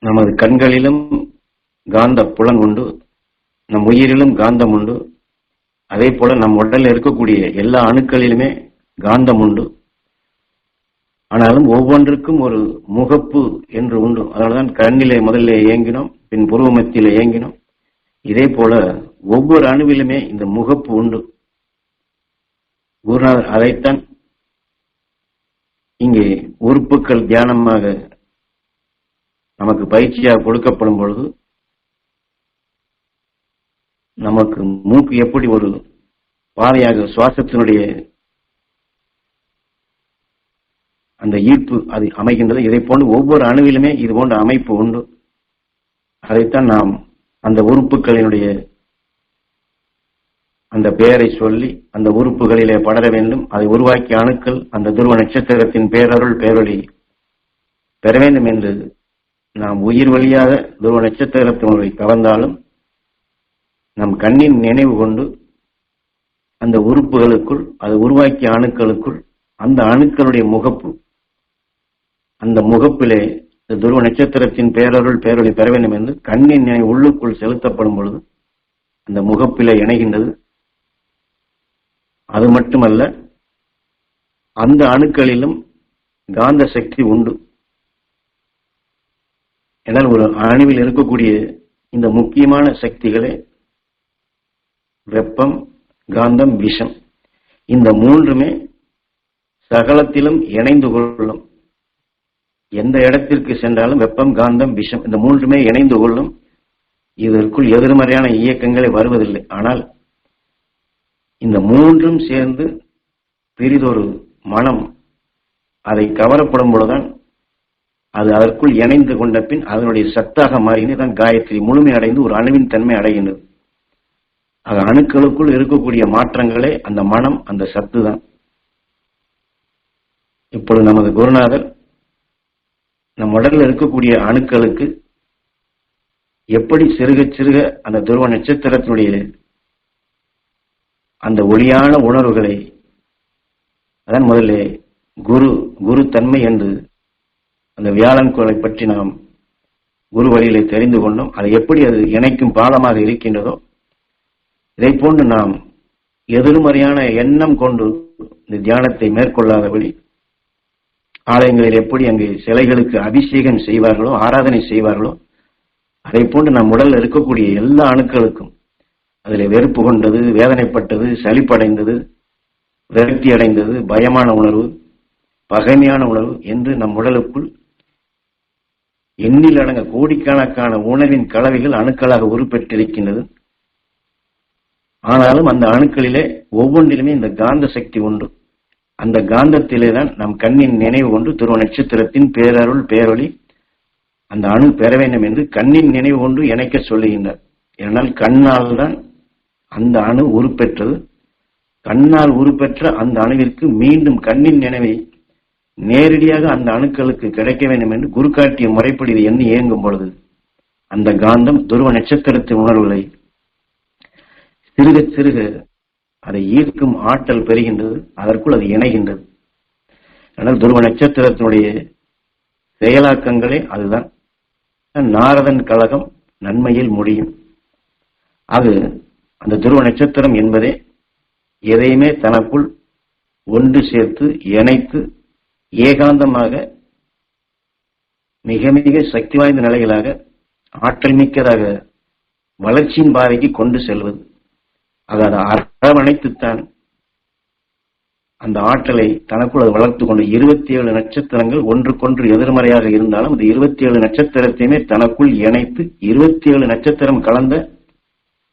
நமது கண்களிலும் காந்த புலன் உண்டு, நம் உயிரிலும் காந்தம் உண்டு. அதே போல நம் உடலில் இருக்கக்கூடிய எல்லா அணுக்களிலுமே காந்தம் உண்டு. ஆனாலும் ஒவ்வொன்றுக்கும் ஒரு முகப்பு என்று உண்டு. அதனால்தான் கண்ணிலே முதலிலே இயங்கினோம், பின் புருவ மத்தியிலே இயங்கினோம். இதே போல ஒவ்வொரு அணுவிலுமே இந்த முகப்பு உண்டு. குருநாதர் அதைத்தான் இங்கே உறுப்புகள் தியானமாக நமக்கு பயிற்சியாக கொடுக்கப்படும் பொழுது நமக்கு மூக்கு எப்படி ஒரு பாதையாக சுவாசத்தினுடைய அந்த ஈர்ப்பு அது அமைகின்றது. இதை போன்று ஒவ்வொரு அணுவிலுமே இது போன்ற அமைப்பு உண்டு. அதைத்தான் நாம் அந்த உறுப்புகளினுடைய அந்த பெயரை சொல்லி அந்த உறுப்புகளிலே படர வேண்டும். அதை உருவாக்கிய அணுக்கள் அந்த துருவ நட்சத்திரத்தின் பேரருள் பேரொளி பெற வேண்டும் என்று நாம் உயிர் வழியாக துருவ நட்சத்திரத்தினுடைய கவர்ந்தாலும் நம் கண்ணின் நினைவு கொண்டு அந்த உறுப்புகளுக்குள் அதை உருவாக்கிய அணுக்களுக்குள் அந்த அணுக்களுடைய முகப்பு, அந்த முகப்பிலே துருவ நட்சத்திரத்தின் பேரருள் பேரொளி பெற வேண்டும் என்று கண்ணின் நினைவு உள்ளுக்குள் செலுத்தப்படும் பொழுது அந்த முகப்பிலே இணைகின்றது. அது மட்டுமல்ல, அந்த அணுக்களிலும் காந்த சக்தி உண்டு. என்றால் ஒரு அணுவில் இருக்கக்கூடிய இந்த முக்கியமான சக்திகளே வெப்பம், காந்தம், விஷம். இந்த மூன்றுமே சகலத்திலும் இணைந்து கொள்ளும். எந்த இடத்திற்கு சென்றாலும் வெப்பம், காந்தம், விஷம் இந்த மூன்றுமே இணைந்து கொள்ளும். இதற்குள் எதிர்மறையான இயக்கங்களே வருவதில்லை. ஆனால் இந்த மூன்றும் சேர்ந்து பெரிதொரு மனம் அதை கவரப்படும் பொழுதுதான் அது அதற்குள் இணைந்து கொண்ட பின் அதனுடைய சத்தாக மாறினதான் காயத்ரி முழுமையடைந்து ஒரு அணுவின் தன்மை அடைகின்றது. அது அணுக்களுக்குள் இருக்கக்கூடிய மாற்றங்களே அந்த மனம், அந்த சத்து தான். இப்பொழுது நமது குருநாதர் நம் உடலில் இருக்கக்கூடிய அணுக்களுக்கு எப்படி சிறுக சிறுக அந்த துருவ நட்சத்திரத்தினுடைய அந்த ஒளியான உணர்வுகளை, அதான் முதல்ல குரு தன்மை என்று அந்த வியாழன் கோளை பற்றி நாம் குரு வழியிலே தெரிந்து கொண்டோம். அதை எப்படி அது இணைக்கும் பாலமாக இருக்கின்றதோ இதை போன்று நாம் எதிர்மறையான எண்ணம் கொண்டு இந்த தியானத்தை மேற்கொள்ளாதபடி ஆலயங்களில் எப்படி அங்கு சிலைகளுக்கு அபிஷேகம் செய்வார்களோ, ஆராதனை செய்வார்களோ, அதை போன்று நம் உடலில் இருக்கக்கூடிய எல்லா அணுக்களுக்கும் அதில் வெறுப்பு கொண்டது, வேதனைப்பட்டது, சலிப்படைந்தது, விரக்தி அடைந்தது, பயமான உணர்வு, பகைமையான உணர்வு என்று நம் உடலுக்குள் எண்ணில் அடங்க கோடிக்கணக்கான உணர்வின் கலவைகள் அணுக்களாக உருப்பெற்றிருக்கின்றது. ஆனாலும் அந்த அணுக்களிலே ஒவ்வொன்றிலுமே இந்த காந்த சக்தி உண்டு. அந்த காந்தத்திலே தான் நம் கண்ணின் நினைவு கொண்டு துருவ நட்சத்திரத்தின் பேரருள் பேரொளி அந்த அணு பெற வேண்டும் என்று கண்ணின் நினைவு கொண்டு இணைக்க சொல்லுகின்றார். ஏனால் கண்ணால் தான் அந்த அணு உருப்பெற்றது. கண்ணால் உருப்பெற்ற அந்த அணுவிற்கு மீண்டும் கண்ணின் நினைவை நேரடியாக அந்த அணுக்களுக்கு கிடைக்க வேண்டும் என்று குரு காட்டிய முறைப்படி இது எண்ணி இயங்கும் பொழுது அந்த காந்தம் துருவ நட்சத்திரத்தின் உணர்வுகளை சிறுக சிறுக அதை ஈர்க்கும் ஆற்றல் பெறுகின்றது. அதற்குள் அது இணைகின்றது. ஆனால் துருவ நட்சத்திரத்தினுடைய செயலாக்கங்களே அதுதான். நாரதன் கழகம் நன்மையில் முடியும். அது அந்த துருவ நட்சத்திரம் என்பதே எதையுமே தனக்குள் ஒன்று சேர்த்து இணைத்து ஏகாந்தமாக மிக மிக சக்தி வாய்ந்த நிலைகளாக ஆற்றல் மிக்கதாக வளர்ச்சியின் பாதைக்கு கொண்டு செல்வது. அதை அரவணைத்துத்தான் அந்த ஆற்றலை தனக்குள் அது வளர்த்து கொண்டு 27 நட்சத்திரங்கள் ஒன்றுக்கொன்று எதிர்மறையாக இருந்தாலும் அந்த 27 நட்சத்திரத்தையுமே தனக்குள் இணைத்து 27 நட்சத்திரம் கலந்த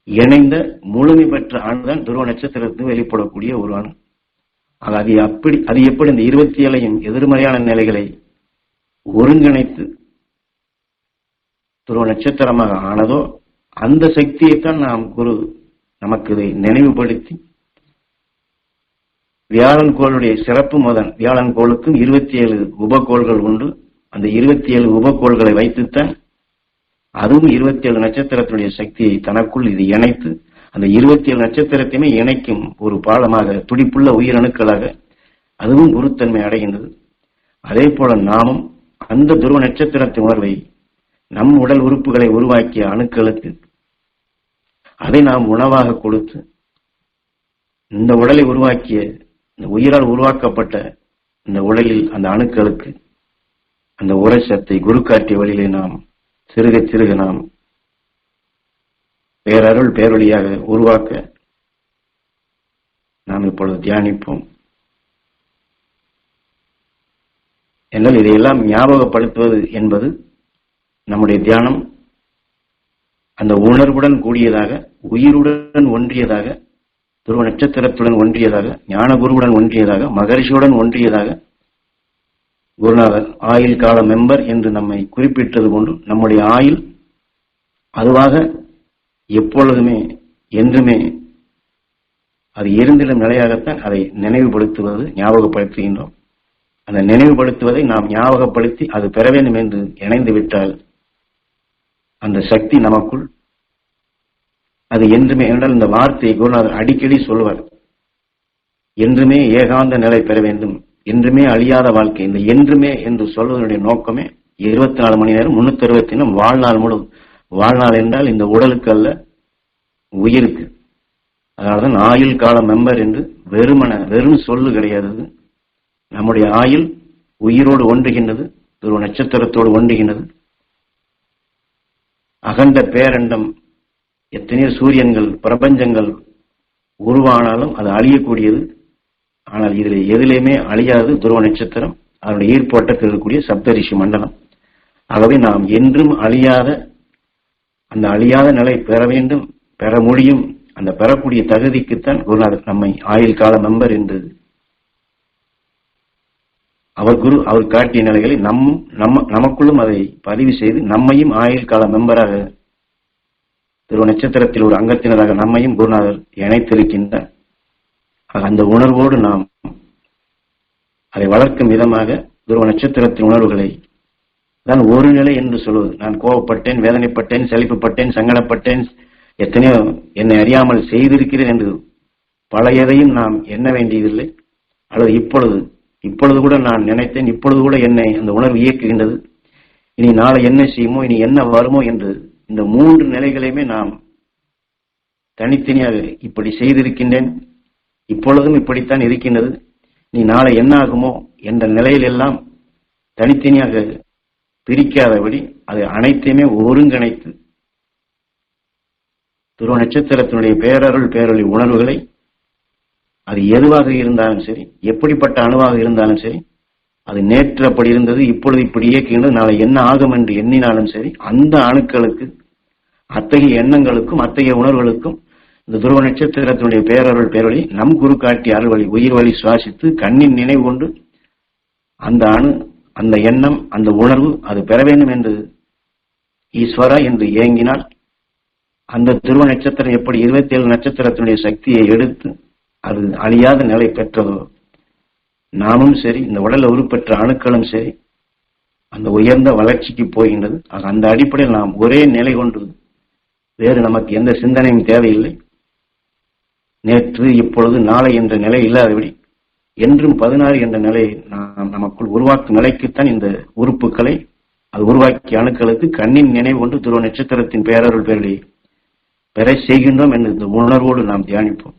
இணைந்த முழுமை பெற்ற அணுதான் துருவ நட்சத்திரத்தில் வெளிப்படக்கூடிய ஒரு அணு. அது எப்படி இந்த 27 எதிர்மறையான நிலைகளை ஒருங்கிணைத்து துருவ நட்சத்திரமாக ஆனதோ அந்த சக்தியைத்தான் நாம் குரு நமக்கு இதை நினைவுபடுத்தி வியாழன் கோளுடைய சிறப்பு முதன் வியாழன் கோளுக்கும் 27 உபகோள்கள் உண்டு. அந்த 27 உபகோள்களை வைத்துத்தான் அதுவும் 27 நட்சத்திரத்தினுடைய சக்தியை தனக்குள் இது இணைத்து அந்த 27 நட்சத்திரத்தையுமே இணைக்கும் ஒரு பாலமாக துடிப்புள்ள உயிரணுக்களாக அதுவும் குருத்தன்மை அடைகின்றது. அதே போல நாமும் அந்த துருவ நட்சத்திரத்தின் உணர்வை நம் உடல் உறுப்புகளை உருவாக்கிய அணுக்களுக்கு அதை நாம் உணவாக கொடுத்து இந்த உடலை உருவாக்கிய இந்த உயிரால் உருவாக்கப்பட்ட இந்த உடலில் அந்த அணுக்களுக்கு அந்த உரைச்சத்தை குரு காட்டிய வழியிலே நாம் சிறுக சிறுக நாம் பேரருள் பேரொழியாக உருவாக்க நாம் இப்பொழுது தியானிப்போம். என்றால் இதையெல்லாம் ஞாபகப்படுத்துவது என்பது நம்முடைய தியானம் அந்த உணர்வுடன் கூடியதாக, உயிருடன் ஒன்றியதாக, துருவ நட்சத்திரத்துடன் ஒன்றியதாக, ஞான குருவுடன் ஒன்றியதாக, மகரிஷியுடன் ஒன்றியதாக, குருநாதர் ஆயுள் கால மெம்பர் என்று நம்மை குறிப்பிட்டது கொண்டு நம்முடைய ஆயுள் அதுவாக எப்பொழுதுமே என்றுமே அது இருந்திடும் நிலையாகத்தான் அதை நினைவுபடுத்துவது, ஞாபகப்படுத்துகின்றோம். அந்த நினைவுபடுத்துவதை நாம் ஞாபகப்படுத்தி அது பெற வேண்டும் என்று இணைந்து விட்டால் அந்த சக்தி நமக்குள் அது என்றுமே, என்றால் இந்த வார்த்தையை குருநாதர் அடிக்கடி சொல்வார், என்றுமே ஏகாந்த நிலை பெற வேண்டும், என்றுமே அழியாத வாழ்க்கை. இந்த என்றுமே என்று சொல்வதனுடைய நோக்கமே 24 மணி நேரம் 360 வாழ்நாள் முழுவதும். வாழ்நாள் என்றால் இந்த உடலுக்கு அல்ல, உயிருக்கு. அதனால்தான் ஆயுள் கால மெம்பர் என்று வெறும் சொல்லு கிடையாது. நம்முடைய ஆயுள் உயிரோடு ஒன்றுகின்றது, துருவ நட்சத்திரத்தோடு ஒன்றுகின்றது. அகண்ட பேரண்டம் எத்தனையோ சூரியன்கள் பிரபஞ்சங்கள் உருவானாலும் அது அழியக்கூடியது. ஆனால் இதில் எதிலேயுமே அழியாது துருவ நட்சத்திரம், அதனுடைய ஈர்ப்போட்டத்தில் இருக்கக்கூடிய சப்தரிஷி மண்டலம். ஆகவே நாம் என்றும் அழியாத அந்த அழியாத நிலை பெற வேண்டும், பெற முடியும். அந்த பெறக்கூடிய தகுதிக்குத்தான் குருநாதர் நம்மை ஆயுள் கால மெம்பர் என்று அவர் காட்டிய நிலைகளை நமக்குள்ளும் அதை பதிவு செய்து நம்மையும் ஆயுள் கால மெம்பராக துருவ நட்சத்திரத்தில் ஒரு அங்கத்தினராக நம்மையும் குருநாதர் இணைத்திருக்கின்றார். அந்த உணர்வோடு நாம் அதை வளர்க்கும் விதமாக துருவ நட்சத்திரத்தின் உணர்வுகளை தான் ஒரு நிலை என்று சொல்வது. நான் கோபப்பட்டேன், வேதனைப்பட்டேன், சலிப்புப்பட்டேன், சங்கடப்பட்டேன், எத்தனையோ என்னை அறியாமல் செய்திருக்கிறேன் என்று பழையதையும் நாம் எண்ண வேண்டியதில்லை. அல்லது இப்பொழுது கூட நான் நினைத்தேன், இப்பொழுது கூட என்னை அந்த உணர்வு இயக்குகின்றது, இனி நாளை என்ன செய்யுமோ, இனி என்ன வருமோ என்று இந்த 3 நிலைகளையுமே நாம் தனித்தனியாக இப்படி செய்திருக்கின்றேன், இப்பொழுதும் இப்படித்தான் இருக்கின்றது, நீ நாளை என்ன ஆகுமோ என்ற நிலையில் எல்லாம் தனித்தனியாக பிரிக்காதபடி அது அனைத்தையுமே ஒருங்கிணைத்து துருவ நட்சத்திரத்தினுடைய பேரருள் பேரொளி உணர்வுகளை அது எதுவாக இருந்தாலும் சரி, எப்படிப்பட்ட அணுவாக இருந்தாலும் சரி, அது நேற்று அப்படி இருந்தது, இப்பொழுது இப்படி இயக்குகின்றது, நாளை என்ன ஆகும் என்று எண்ணினாலும் சரி, அந்த அணுக்களுக்கு அத்தகைய எண்ணங்களுக்கும் அத்தகைய உணர்வுகளுக்கும் இந்த துருவ நட்சத்திரத்தினுடைய பேரருள் பேரொளி நம் குரு காட்டிய அருள் வழி உயிர் வழி சுவாசித்து கண்ணின் நினைவு கொண்டு அந்த அணு, அந்த எண்ணம், அந்த உணர்வு அது பெற வேண்டும் என்று ஈஸ்வரா என்று ஏங்கினால் அந்த துருவ நட்சத்திரம் எப்படி 27 நட்சத்திரத்தினுடைய சக்தியை எடுத்து அது அழியாத நிலை பெற்றதோ, நாமும் சரி, இந்த உடல்ல உருப்பெற்ற அணுக்களும் சரி அந்த உயர்ந்த வளர்ச்சிக்கு போகின்றது. அந்த அடிப்படையில் நாம் ஒரே நிலை கொண்டு வேறு நமக்கு எந்த சிந்தனையும் தேவையில்லை. நேற்று, இப்பொழுது, நாளை என்ற நிலை இல்லாதபடி என்றும் 16 என்ற நிலையை நாம் நமக்குள் உருவாக்கும் நிலைக்குத்தான் இந்த உறுப்புகளை அது உருவாக்கிய அணுக்களுக்கு கண்ணின் நினைவு கொண்டு துருவ நட்சத்திரத்தின் பேரருள் பேரொளி பெற செய்கின்றோம் என்று இந்த உணர்வோடு நாம் தியானிப்போம்.